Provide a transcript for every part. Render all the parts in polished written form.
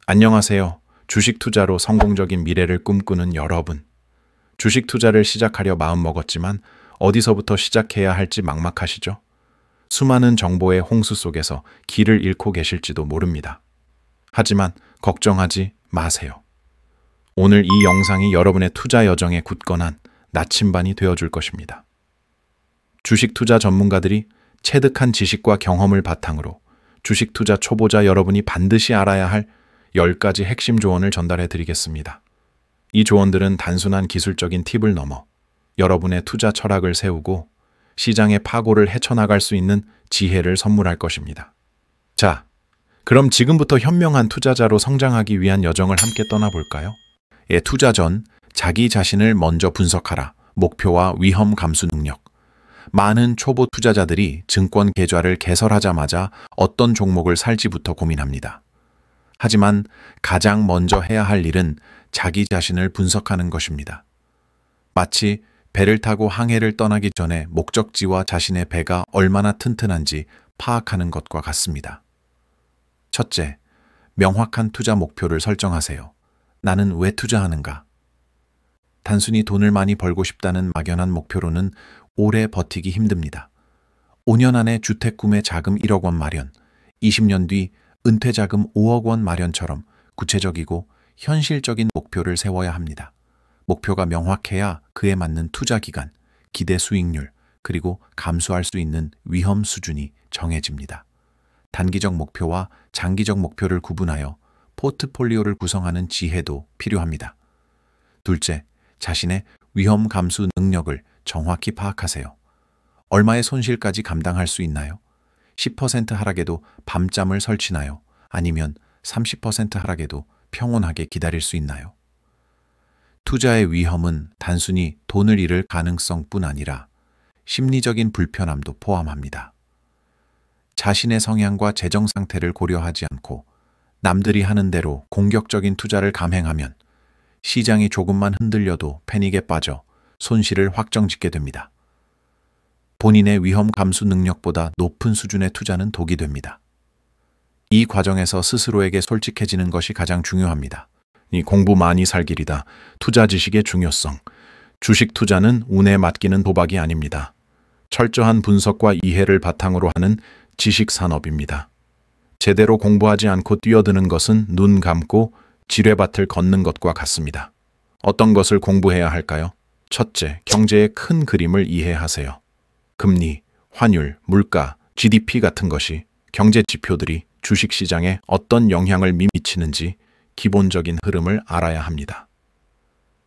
안녕하세요. 주식 투자로 성공적인 미래를 꿈꾸는 여러분. 주식 투자를 시작하려 마음먹었지만 어디서부터 시작해야 할지 막막하시죠? 수많은 정보의 홍수 속에서 길을 잃고 계실지도 모릅니다. 하지만 걱정하지 마세요. 오늘 이 영상이 여러분의 투자 여정에 굳건한 나침반이 되어줄 것입니다. 주식 투자 전문가들이 체득한 지식과 경험을 바탕으로 주식 투자 초보자 여러분이 반드시 알아야 할 10가지 핵심 조언을 전달해 드리겠습니다. 이 조언들은 단순한 기술적인 팁을 넘어 여러분의 투자 철학을 세우고 시장의 파고를 헤쳐나갈 수 있는 지혜를 선물할 것입니다. 자, 그럼 지금부터 현명한 투자자로 성장하기 위한 여정을 함께 떠나볼까요? 투자 전 자기 자신을 먼저 분석하라. 목표와 위험 감수 능력. 많은 초보 투자자들이 증권 계좌를 개설하자마자 어떤 종목을 살지부터 고민합니다. 하지만 가장 먼저 해야 할 일은 자기 자신을 분석하는 것입니다. 마치 배를 타고 항해를 떠나기 전에 목적지와 자신의 배가 얼마나 튼튼한지 파악하는 것과 같습니다. 첫째, 명확한 투자 목표를 설정하세요. 나는 왜 투자하는가? 단순히 돈을 많이 벌고 싶다는 막연한 목표로는 오래 버티기 힘듭니다. 5년 안에 주택 구매 자금 1억 원 마련, 20년 뒤 은퇴 자금 5억 원 마련처럼 구체적이고 현실적인 목표를 세워야 합니다. 목표가 명확해야 그에 맞는 투자 기간, 기대 수익률, 그리고 감수할 수 있는 위험 수준이 정해집니다. 단기적 목표와 장기적 목표를 구분하여 포트폴리오를 구성하는 지혜도 필요합니다. 둘째, 자신의 위험 감수 능력을 정확히 파악하세요. 얼마의 손실까지 감당할 수 있나요? 10% 하락에도 밤잠을 설치나요? 아니면 30% 하락에도 평온하게 기다릴 수 있나요? 투자의 위험은 단순히 돈을 잃을 가능성뿐 아니라 심리적인 불편함도 포함합니다. 자신의 성향과 재정 상태를 고려하지 않고 남들이 하는 대로 공격적인 투자를 감행하면 시장이 조금만 흔들려도 패닉에 빠져 손실을 확정짓게 됩니다. 본인의 위험 감수 능력보다 높은 수준의 투자는 독이 됩니다. 이 과정에서 스스로에게 솔직해지는 것이 가장 중요합니다. 이 공부 많이 살 길이다. 투자 지식의 중요성. 주식 투자는 운에 맡기는 도박이 아닙니다. 철저한 분석과 이해를 바탕으로 하는 지식 산업입니다. 제대로 공부하지 않고 뛰어드는 것은 눈 감고 지뢰밭을 걷는 것과 같습니다. 어떤 것을 공부해야 할까요? 첫째, 경제의 큰 그림을 이해하세요. 금리, 환율, 물가, GDP 같은 것이 경제 지표들이 주식시장에 어떤 영향을 미치는지 기본적인 흐름을 알아야 합니다.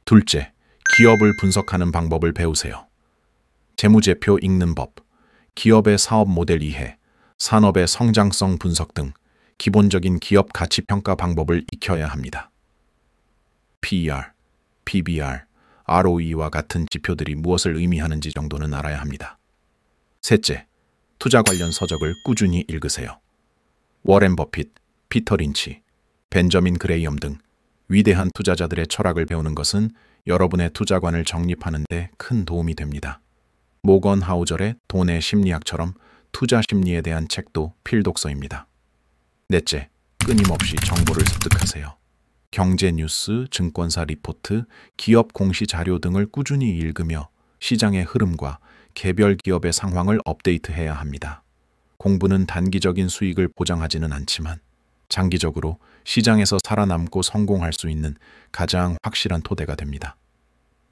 둘째, 기업을 분석하는 방법을 배우세요. 재무제표 읽는 법, 기업의 사업 모델 이해, 산업의 성장성 분석 등 기본적인 기업 가치 평가 방법을 익혀야 합니다. PER, PBR, ROE와 같은 지표들이 무엇을 의미하는지 정도는 알아야 합니다. 셋째, 투자 관련 서적을 꾸준히 읽으세요. 워렌 버핏, 피터 린치, 벤저민 그레이엄 등 위대한 투자자들의 철학을 배우는 것은 여러분의 투자관을 정립하는 데 큰 도움이 됩니다. 모건 하우절의 돈의 심리학처럼 투자 심리에 대한 책도 필독서입니다. 넷째, 끊임없이 정보를 습득하세요. 경제 뉴스, 증권사 리포트, 기업 공시 자료 등을 꾸준히 읽으며 시장의 흐름과 개별 기업의 상황을 업데이트해야 합니다. 공부는 단기적인 수익을 보장하지는 않지만 장기적으로 시장에서 살아남고 성공할 수 있는 가장 확실한 토대가 됩니다.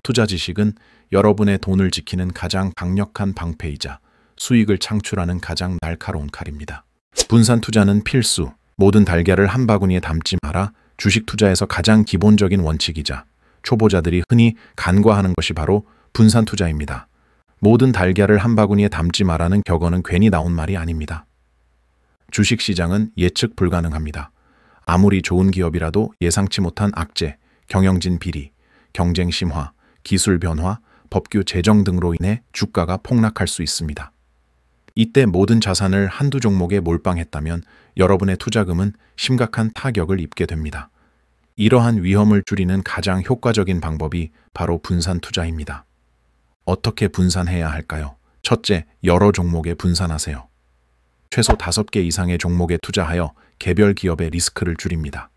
투자 지식은 여러분의 돈을 지키는 가장 강력한 방패이자 수익을 창출하는 가장 날카로운 칼입니다. 분산 투자는 필수. 모든 달걀을 한 바구니에 담지 마라. 주식 투자에서 가장 기본적인 원칙이자 초보자들이 흔히 간과하는 것이 바로 분산 투자입니다. 모든 달걀을 한 바구니에 담지 마라는 격언은 괜히 나온 말이 아닙니다. 주식시장은 예측 불가능합니다. 아무리 좋은 기업이라도 예상치 못한 악재, 경영진 비리, 경쟁 심화, 기술 변화, 법규 제정 등으로 인해 주가가 폭락할 수 있습니다. 이때 모든 자산을 한두 종목에 몰빵했다면 여러분의 투자금은 심각한 타격을 입게 됩니다. 이러한 위험을 줄이는 가장 효과적인 방법이 바로 분산 투자입니다. 어떻게 분산해야 할까요? 첫째, 여러 종목에 분산하세요. 최소 5개 이상의 종목에 투자하여 개별 기업의 리스크를 줄입니다.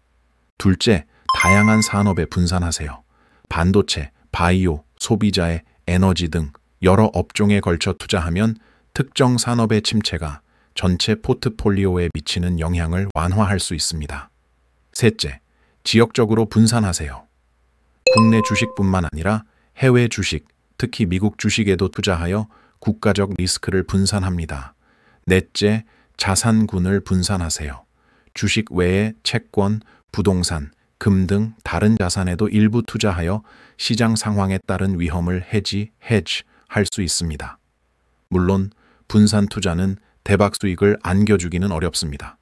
둘째, 다양한 산업에 분산하세요. 반도체, 바이오, 소비자의 에너지 등 여러 업종에 걸쳐 투자하면 특정 산업의 침체가 전체 포트폴리오에 미치는 영향을 완화할 수 있습니다. 셋째, 지역적으로 분산하세요. 국내 주식뿐만 아니라 해외 주식, 특히 미국 주식에도 투자하여 국가적 리스크를 분산합니다. 넷째, 자산군을 분산하세요. 주식 외에 채권, 부동산, 금 등 다른 자산에도 일부 투자하여 시장 상황에 따른 위험을 hedge 할 수 있습니다. 물론 분산 투자는 대박 수익을 안겨주기는 어렵습니다.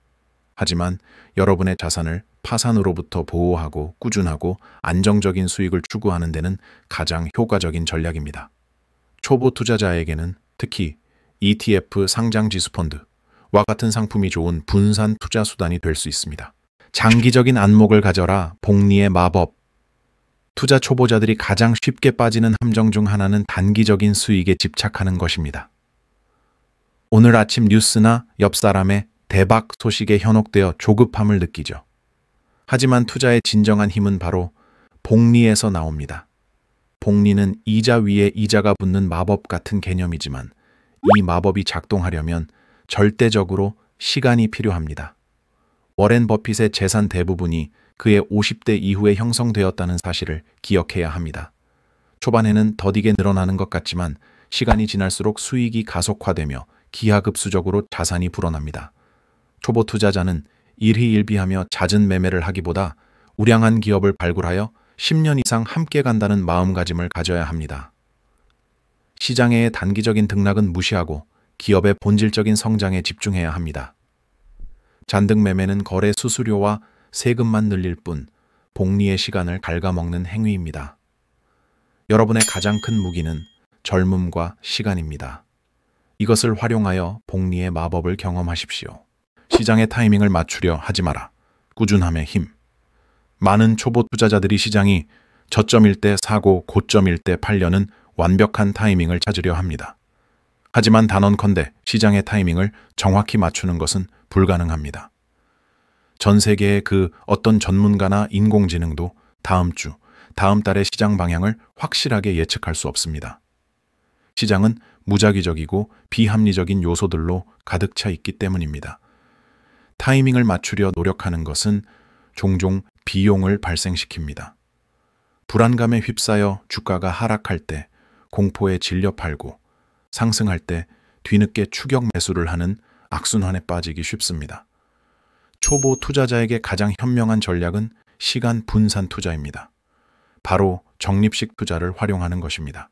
하지만 여러분의 자산을 파산으로부터 보호하고 꾸준하고 안정적인 수익을 추구하는 데는 가장 효과적인 전략입니다. 초보 투자자에게는 특히 ETF 상장지수펀드와 같은 상품이 좋은 분산 투자 수단이 될 수 있습니다. 장기적인 안목을 가져라. 복리의 마법. 투자 초보자들이 가장 쉽게 빠지는 함정 중 하나는 단기적인 수익에 집착하는 것입니다. 오늘 아침 뉴스나 옆 사람의 대박 소식에 현혹되어 조급함을 느끼죠. 하지만 투자의 진정한 힘은 바로 복리에서 나옵니다. 복리는 이자 위에 이자가 붙는 마법 같은 개념이지만 이 마법이 작동하려면 절대적으로 시간이 필요합니다. 워렌 버핏의 재산 대부분이 그의 50대 이후에 형성되었다는 사실을 기억해야 합니다. 초반에는 더디게 늘어나는 것 같지만 시간이 지날수록 수익이 가속화되며 기하급수적으로 자산이 불어납니다. 초보 투자자는 일희일비하며 잦은 매매를 하기보다 우량한 기업을 발굴하여 10년 이상 함께 간다는 마음가짐을 가져야 합니다. 시장의 단기적인 등락은 무시하고 기업의 본질적인 성장에 집중해야 합니다. 잔등 매매는 거래 수수료와 세금만 늘릴 뿐 복리의 시간을 갉아먹는 행위입니다. 여러분의 가장 큰 무기는 젊음과 시간입니다. 이것을 활용하여 복리의 마법을 경험하십시오. 시장의 타이밍을 맞추려 하지 마라. 꾸준함의 힘. 많은 초보 투자자들이 시장이 저점일 때 사고 고점일 때 팔려는 완벽한 타이밍을 찾으려 합니다. 하지만 단언컨대 시장의 타이밍을 정확히 맞추는 것은 불가능합니다. 전 세계의 그 어떤 전문가나 인공지능도 다음 주, 다음 달의 시장 방향을 확실하게 예측할 수 없습니다. 시장은 무작위적이고 비합리적인 요소들로 가득 차 있기 때문입니다. 타이밍을 맞추려 노력하는 것은 종종 비용을 발생시킵니다. 불안감에 휩싸여 주가가 하락할 때 공포에 질려 팔고 상승할 때 뒤늦게 추격 매수를 하는 악순환에 빠지기 쉽습니다. 초보 투자자에게 가장 현명한 전략은 시간 분산 투자입니다. 바로 적립식 투자를 활용하는 것입니다.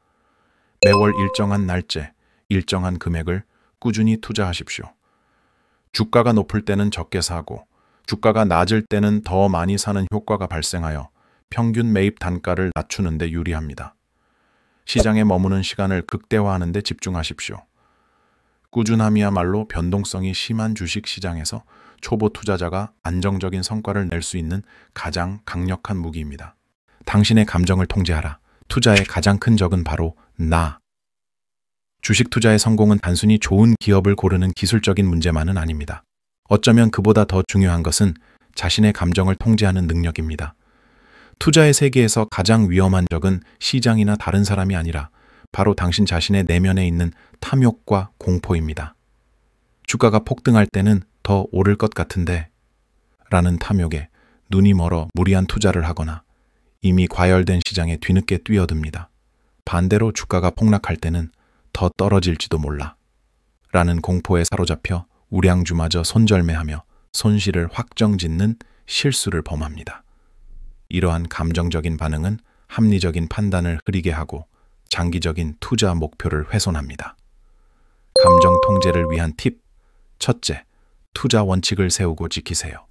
매월 일정한 날짜, 일정한 금액을 꾸준히 투자하십시오. 주가가 높을 때는 적게 사고 주가가 낮을 때는 더 많이 사는 효과가 발생하여 평균 매입 단가를 낮추는 데 유리합니다. 시장에 머무는 시간을 극대화하는 데 집중하십시오. 꾸준함이야말로 변동성이 심한 주식 시장에서 초보 투자자가 안정적인 성과를 낼 수 있는 가장 강력한 무기입니다. 당신의 감정을 통제하라. 투자의 가장 큰 적은 바로 나. 주식 투자의 성공은 단순히 좋은 기업을 고르는 기술적인 문제만은 아닙니다. 어쩌면 그보다 더 중요한 것은 자신의 감정을 통제하는 능력입니다. 투자의 세계에서 가장 위험한 적은 시장이나 다른 사람이 아니라 바로 당신 자신의 내면에 있는 탐욕과 공포입니다. 주가가 폭등할 때는 더 오를 것 같은데 라는 탐욕에 눈이 멀어 무리한 투자를 하거나 이미 과열된 시장에 뒤늦게 뛰어듭니다. 반대로 주가가 폭락할 때는 더 떨어질지도 몰라 라는 공포에 사로잡혀 우량주마저 손절매하며 손실을 확정짓는 실수를 범합니다. 이러한 감정적인 반응은 합리적인 판단을 흐리게 하고 장기적인 투자 목표를 훼손합니다. 감정 통제를 위한 팁. 첫째, 투자 원칙을 세우고 지키세요.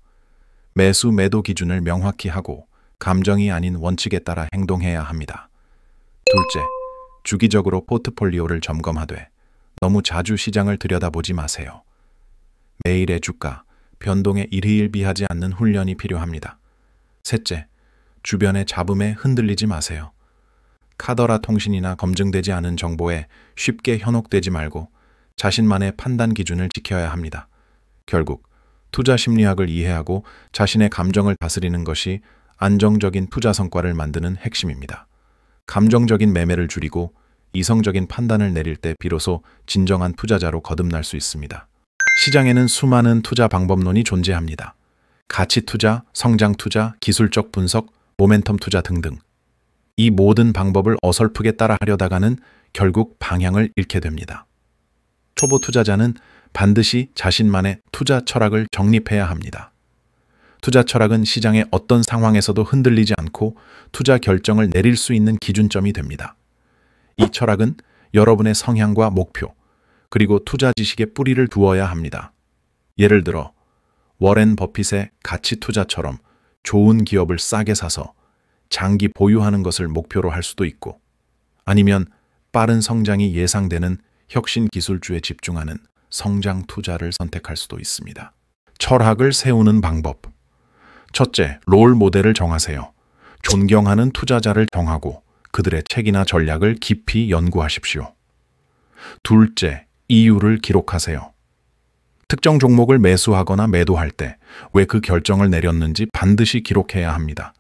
매수 매도 기준을 명확히 하고 감정이 아닌 원칙에 따라 행동해야 합니다. 둘째, 주기적으로 포트폴리오를 점검하되 너무 자주 시장을 들여다보지 마세요. 매일의 주가, 변동에 일희일비하지 않는 훈련이 필요합니다. 셋째, 주변의 잡음에 흔들리지 마세요. 카더라 통신이나 검증되지 않은 정보에 쉽게 현혹되지 말고 자신만의 판단 기준을 지켜야 합니다. 결국 투자 심리학을 이해하고 자신의 감정을 다스리는 것이 안정적인 투자 성과를 만드는 핵심입니다. 감정적인 매매를 줄이고 이성적인 판단을 내릴 때 비로소 진정한 투자자로 거듭날 수 있습니다. 시장에는 수많은 투자 방법론이 존재합니다. 가치 투자, 성장 투자, 기술적 분석, 모멘텀 투자 등등. 이 모든 방법을 어설프게 따라하려다가는 결국 방향을 잃게 됩니다. 초보 투자자는 반드시 자신만의 투자 철학을 정립해야 합니다. 투자 철학은 시장의 어떤 상황에서도 흔들리지 않고 투자 결정을 내릴 수 있는 기준점이 됩니다. 이 철학은 여러분의 성향과 목표, 그리고 투자 지식에 뿌리를 두어야 합니다. 예를 들어 워렌 버핏의 가치 투자처럼 좋은 기업을 싸게 사서 장기 보유하는 것을 목표로 할 수도 있고, 아니면 빠른 성장이 예상되는 혁신 기술주에 집중하는 성장 투자를 선택할 수도 있습니다. 철학을 세우는 방법. 첫째, 롤 모델을 정하세요. 존경하는 투자자를 정하고 그들의 책이나 전략을 깊이 연구하십시오. 둘째, 이유를 기록하세요. 특정 종목을 매수하거나 매도할 때 왜 그 결정을 내렸는지 반드시 기록해야 합니다.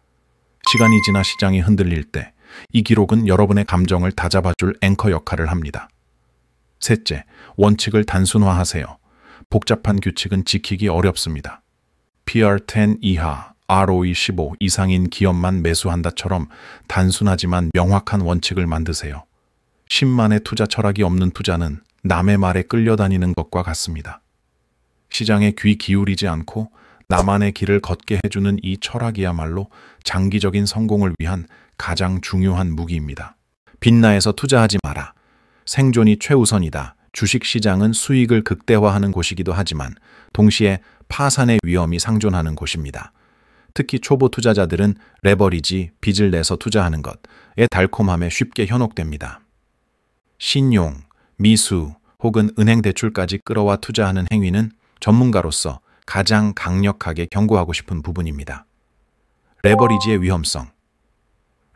시간이 지나 시장이 흔들릴 때 이 기록은 여러분의 감정을 다잡아줄 앵커 역할을 합니다. 셋째, 원칙을 단순화하세요. 복잡한 규칙은 지키기 어렵습니다. PR10 이하, ROE 15 이상인 기업만 매수한다처럼 단순하지만 명확한 원칙을 만드세요. 10만의 투자 철학이 없는 투자는 남의 말에 끌려다니는 것과 같습니다. 시장에 귀 기울이지 않고 나만의 길을 걷게 해주는 이 철학이야말로 장기적인 성공을 위한 가장 중요한 무기입니다. 빚나에서 투자하지 마라. 생존이 최우선이다. 주식시장은 수익을 극대화하는 곳이기도 하지만 동시에 파산의 위험이 상존하는 곳입니다. 특히 초보 투자자들은 레버리지, 빚을 내서 투자하는 것의 달콤함에 쉽게 현혹됩니다. 신용, 미수 혹은 은행 대출까지 끌어와 투자하는 행위는 전문가로서 가장 강력하게 경고하고 싶은 부분입니다. 레버리지의 위험성.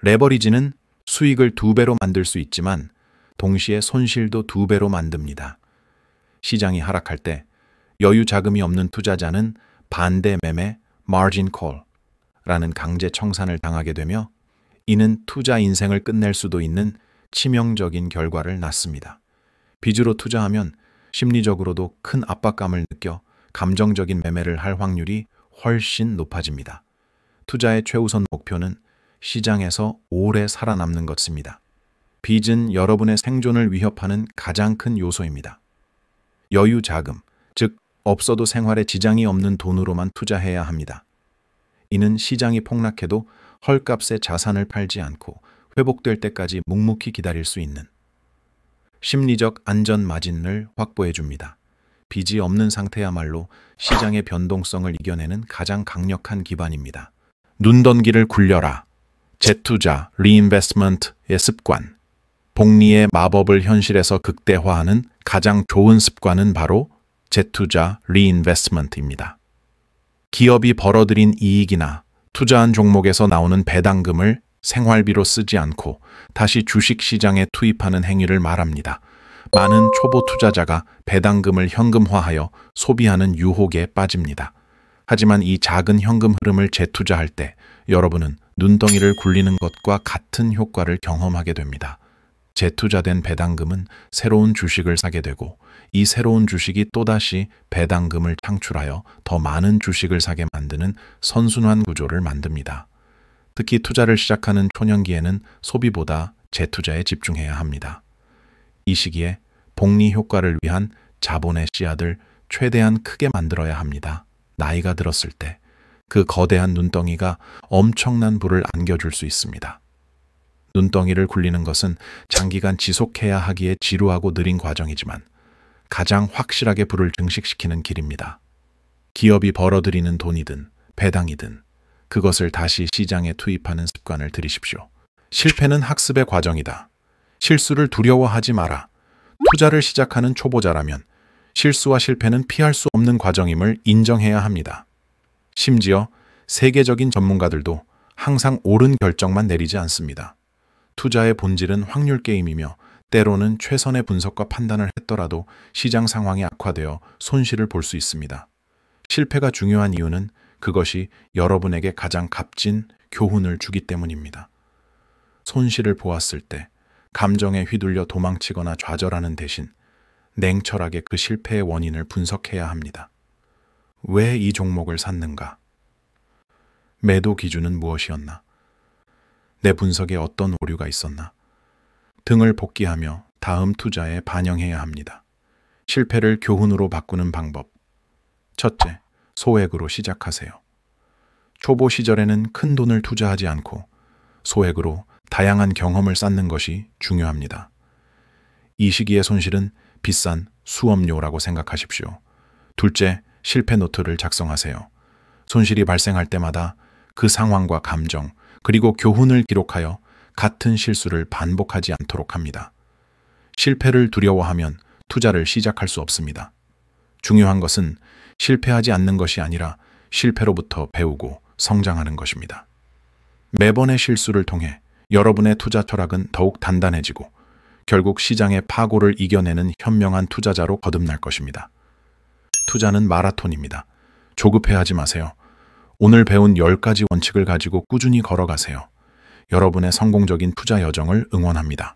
레버리지는 수익을 2배로 만들 수 있지만 동시에 손실도 2배로 만듭니다. 시장이 하락할 때 여유 자금이 없는 투자자는 반대 매매, margin call라는 강제 청산을 당하게 되며 이는 투자 인생을 끝낼 수도 있는 치명적인 결과를 낳습니다. 빚으로 투자하면 심리적으로도 큰 압박감을 느껴 감정적인 매매를 할 확률이 훨씬 높아집니다. 투자의 최우선 목표는 시장에서 오래 살아남는 것입니다. 빚은 여러분의 생존을 위협하는 가장 큰 요소입니다. 여유 자금, 즉 없어도 생활에 지장이 없는 돈으로만 투자해야 합니다. 이는 시장이 폭락해도 헐값에 자산을 팔지 않고 회복될 때까지 묵묵히 기다릴 수 있는 심리적 안전 마진을 확보해 줍니다. 빚이 없는 상태야말로 시장의 변동성을 이겨내는 가장 강력한 기반입니다. 눈덩이를 굴려라. 재투자, 리인베스트먼트의 습관. 복리의 마법을 현실에서 극대화하는 가장 좋은 습관은 바로 재투자, 리인베스트먼트입니다. 기업이 벌어들인 이익이나 투자한 종목에서 나오는 배당금을 생활비로 쓰지 않고 다시 주식시장에 투입하는 행위를 말합니다. 많은 초보 투자자가 배당금을 현금화하여 소비하는 유혹에 빠집니다. 하지만 이 작은 현금 흐름을 재투자할 때 여러분은 눈덩이를 굴리는 것과 같은 효과를 경험하게 됩니다. 재투자된 배당금은 새로운 주식을 사게 되고 이 새로운 주식이 또다시 배당금을 창출하여 더 많은 주식을 사게 만드는 선순환 구조를 만듭니다. 특히 투자를 시작하는 초년기에는 소비보다 재투자에 집중해야 합니다. 이 시기에 복리 효과를 위한 자본의 씨앗을 최대한 크게 만들어야 합니다. 나이가 들었을 때 그 거대한 눈덩이가 엄청난 부를 안겨줄 수 있습니다. 눈덩이를 굴리는 것은 장기간 지속해야 하기에 지루하고 느린 과정이지만 가장 확실하게 부를 증식시키는 길입니다. 기업이 벌어들이는 돈이든 배당이든 그것을 다시 시장에 투입하는 습관을 들이십시오. 실패는 학습의 과정이다. 실수를 두려워하지 마라. 투자를 시작하는 초보자라면 실수와 실패는 피할 수 없는 과정임을 인정해야 합니다. 심지어 세계적인 전문가들도 항상 옳은 결정만 내리지 않습니다. 투자의 본질은 확률 게임이며 때로는 최선의 분석과 판단을 했더라도 시장 상황이 악화되어 손실을 볼 수 있습니다. 실패가 중요한 이유는 그것이 여러분에게 가장 값진 교훈을 주기 때문입니다. 손실을 보았을 때 감정에 휘둘려 도망치거나 좌절하는 대신 냉철하게 그 실패의 원인을 분석해야 합니다. 왜 이 종목을 샀는가? 매도 기준은 무엇이었나? 내 분석에 어떤 오류가 있었나? 등을 복기하며 다음 투자에 반영해야 합니다. 실패를 교훈으로 바꾸는 방법. 첫째, 소액으로 시작하세요. 초보 시절에는 큰 돈을 투자하지 않고 소액으로 다양한 경험을 쌓는 것이 중요합니다. 이 시기의 손실은 비싼 수업료라고 생각하십시오. 둘째, 실패 노트를 작성하세요. 손실이 발생할 때마다 그 상황과 감정, 그리고 교훈을 기록하여 같은 실수를 반복하지 않도록 합니다. 실패를 두려워하면 투자를 시작할 수 없습니다. 중요한 것은 실패하지 않는 것이 아니라 실패로부터 배우고 성장하는 것입니다. 매번의 실수를 통해 여러분의 투자 철학은 더욱 단단해지고 결국 시장의 파고를 이겨내는 현명한 투자자로 거듭날 것입니다. 투자는 마라톤입니다. 조급해하지 마세요. 오늘 배운 10가지 원칙을 가지고 꾸준히 걸어가세요. 여러분의 성공적인 투자 여정을 응원합니다.